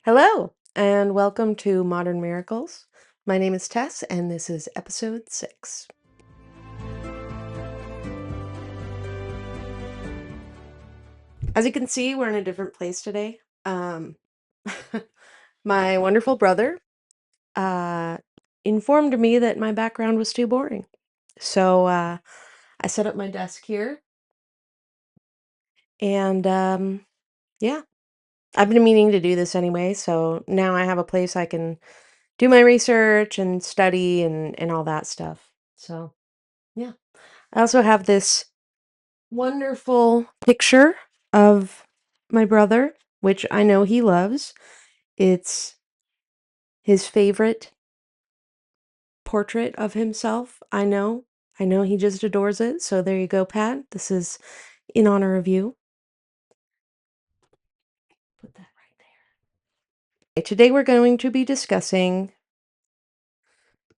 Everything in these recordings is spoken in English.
Hello, and welcome to Modern Miracles. My name is Tess, and this is episode 6. As you can see, we're in a different place today. My wonderful brother uh, informed me that my background was too boring. So I set up my desk here, and yeah, I've been meaning to do this anyway, so now I have a place I can do my research and study and all that stuff. So, yeah. I also have this wonderful picture of my brother, which I know he loves. It's his favorite portrait of himself. I know. I know he just adores it. So there you go, Pat. This is in honor of you. Put that right there. Today we're going to be discussing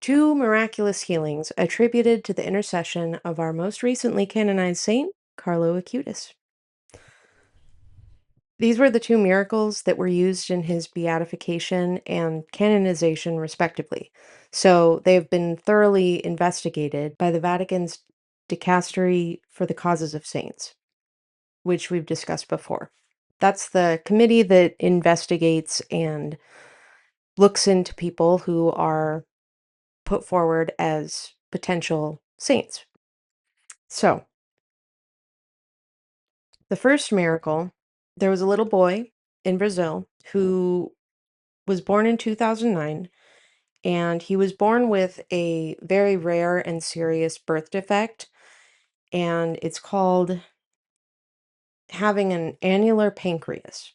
2 miraculous healings attributed to the intercession of our most recently canonized saint, Carlo Acutis. These were the 2 miracles that were used in his beatification and canonization, respectively. So they have been thoroughly investigated by the Vatican's Dicastery for the Causes of Saints, which we've discussed before. That's the committee that investigates and looks into people who are put forward as potential saints. So, the first miracle, there was a little boy in Brazil who was born in 2009, and he was born with a very rare and serious birth defect, and it's called having an annular pancreas.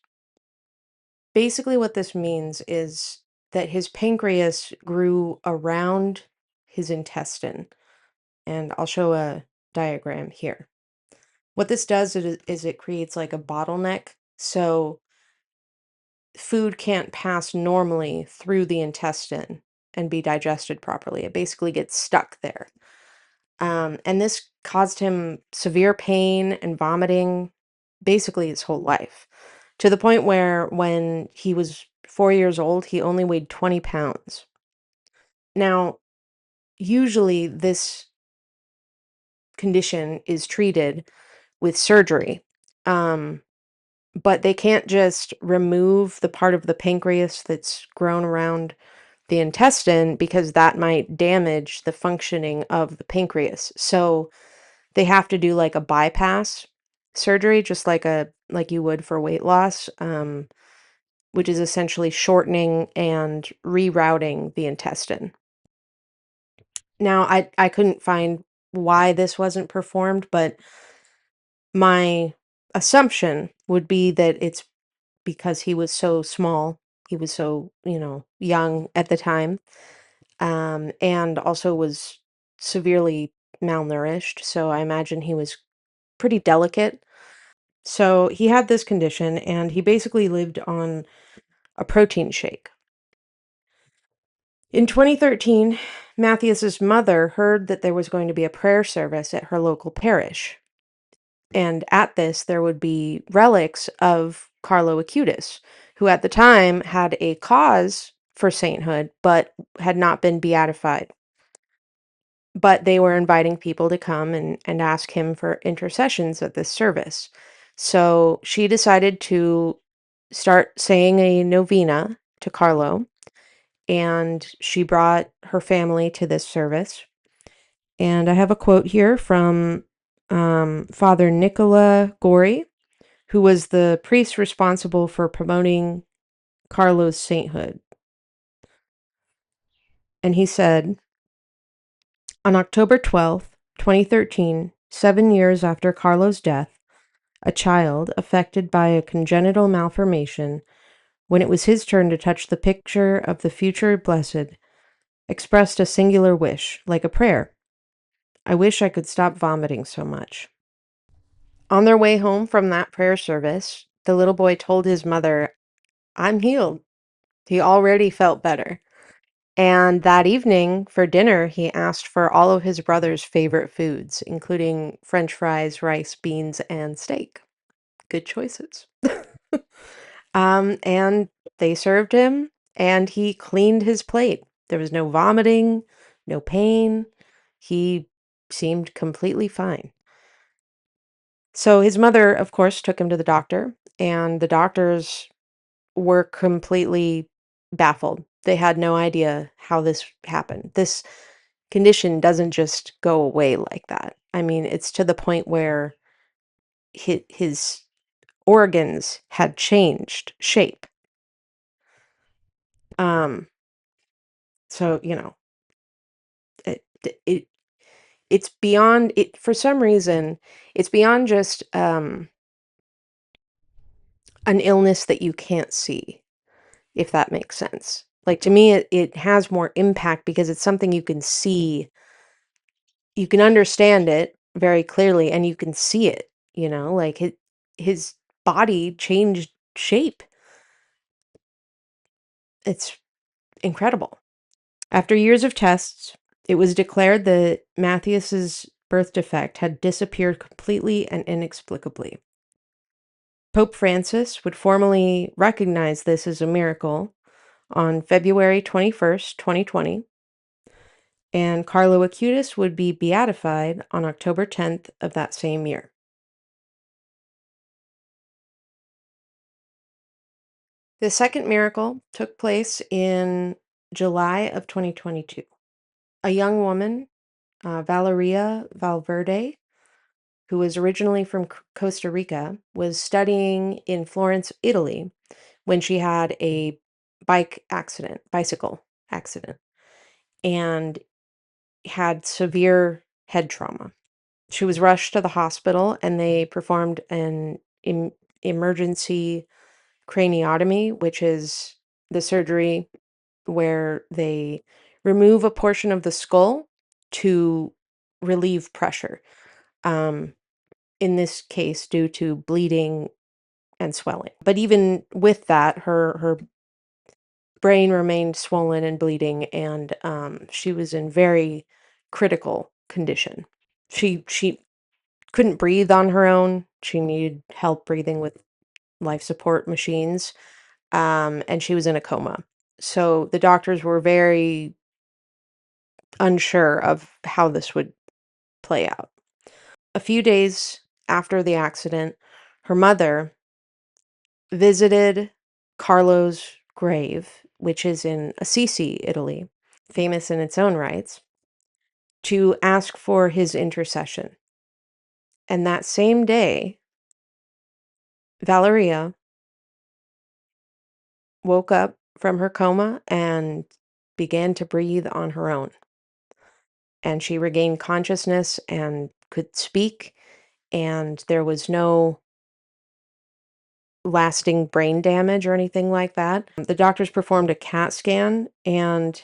Basically, what this means is that his pancreas grew around his intestine, and I'll show a diagram here. What this does is it creates like a bottleneck, so food can't pass normally through the intestine and be digested properly. It basically gets stuck there. And this caused him severe pain and vomiting basically his whole life, to the point where when he was 4 years old, he only weighed 20 pounds. Now, usually this condition is treated with surgery, but they can't just remove the part of the pancreas that's grown around the intestine because that might damage the functioning of the pancreas. So they have to do like a bypass surgery, just like you would for weight loss, which is essentially shortening and rerouting the intestine. Now, I couldn't find why this wasn't performed, but my assumption would be that it's because he was so small. He was so, young at the time, and also was severely malnourished. So I imagine he was pretty delicate. So he had this condition, and he basically lived on a protein shake. In 2013, Matthias's mother heard that there was going to be a prayer service at her local parish. And at this, there would be relics of Carlo Acutis, who at the time had a cause for sainthood, but had not been beatified. But they were inviting people to come and ask him for intercessions at this service. So she decided to start saying a novena to Carlo, and she brought her family to this service. And I have a quote here from Father Nicola Gori, who was the priest responsible for promoting Carlo's sainthood. And he said, on October 12th, 2013, 7 years after Carlo's death, a child affected by a congenital malformation, when it was his turn to touch the picture of the future blessed, expressed a singular wish, like a prayer. I wish I could stop vomiting so much. On their way home from that prayer service, the little boy told his mother, I'm healed. He already felt better. And that evening for dinner, he asked for all of his brother's favorite foods, including French fries, rice, beans, and steak. Good choices. And they served him, and he cleaned his plate. There was no vomiting, no pain. He seemed completely fine. So his mother, of course, took him to the doctor, and the doctors were completely baffled. They had no idea how this happened. This condition doesn't just go away like that. I mean, it's to the point where his organs had changed shape. Um, so, it, it it's beyond it for some reason, it's beyond just an illness that you can't see, if that makes sense. Like to me, it has more impact because it's something you can see, you can understand it very clearly, and you can see it, like his body changed shape. It's incredible. After years of tests, it was declared that Matthias's birth defect had disappeared completely and inexplicably. Pope Francis would formally recognize this as a miracle on February 21st, 2020, and Carlo Acutis would be beatified on October 10th of that same year. The second miracle took place in July of 2022. A young woman, Valeria Valverde, who was originally from Costa Rica, was studying in Florence, Italy, when she had a bicycle accident, and had severe head trauma. She was rushed to the hospital, and they performed an emergency craniotomy, which is the surgery where they remove a portion of the skull to relieve pressure. Um, in this case, due to bleeding and swelling. But even with that, her brain remained swollen and bleeding, and she was in very critical condition. She couldn't breathe on her own. She needed help breathing with life support machines, and she was in a coma. So the doctors were very unsure of how this would play out. A few days after the accident, her mother visited Carlo's grave, which is in Assisi, Italy, famous in its own rights, to ask for his intercession. And that same day, Valeria woke up from her coma and began to breathe on her own. And she regained consciousness and could speak, and there was no lasting brain damage or anything like that. The doctors performed a CAT scan, and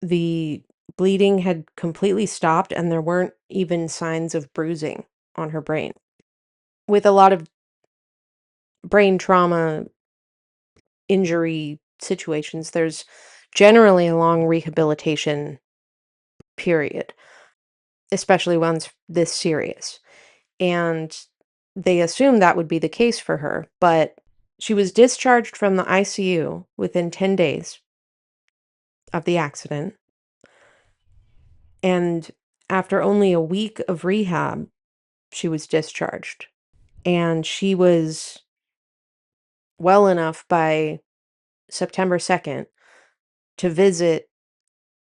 the bleeding had completely stopped, and there weren't even signs of bruising on her brain. With a lot of brain trauma injury situations, there's generally a long rehabilitation period, especially ones this serious. And they assumed that would be the case for her, but she was discharged from the ICU within 10 days of the accident. And after only a week of rehab, she was discharged. And she was well enough by September 2nd to visit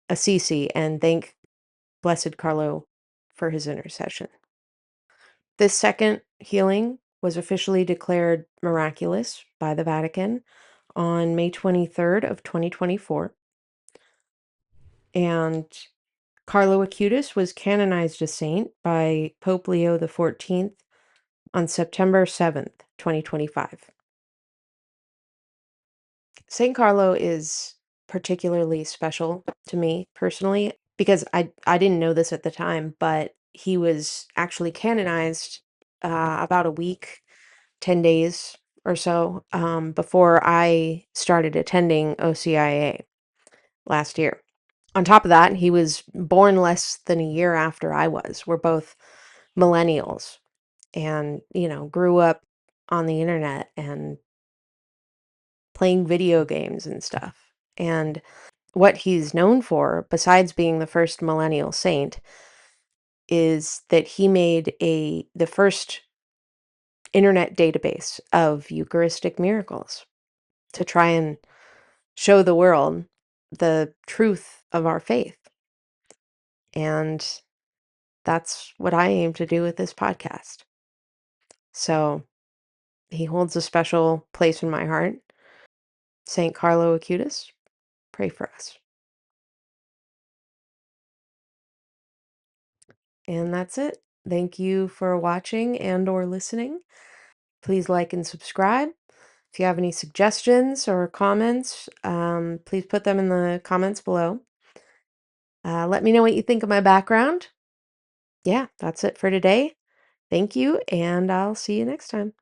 Assisi and thank Blessed Carlo for his intercession. This second healing was officially declared miraculous by the Vatican on May 23rd of 2024. And Carlo Acutis was canonized a saint by Pope Leo XIV on September 7th, 2025. St. Carlo is particularly special to me personally because I didn't know this at the time, but he was actually canonized about a week, 10 days or so before I started attending OCIA last year. On top of that, he was born less than a year after I was. We're both millennials and, grew up on the internet and playing video games and stuff. And what he's known for, besides being the first millennial saint, is that he made the first internet database of Eucharistic miracles to try and show the world the truth of our faith. And that's what I aim to do with this podcast. So he holds a special place in my heart. St.Carlo Acutis, pray for us. And that's it. Thank you for watching and or listening. Please like and subscribe. If you have any suggestions or comments, please put them in the comments below. Let me know what you think of my background. Yeah, that's it for today. Thank you, and I'll see you next time.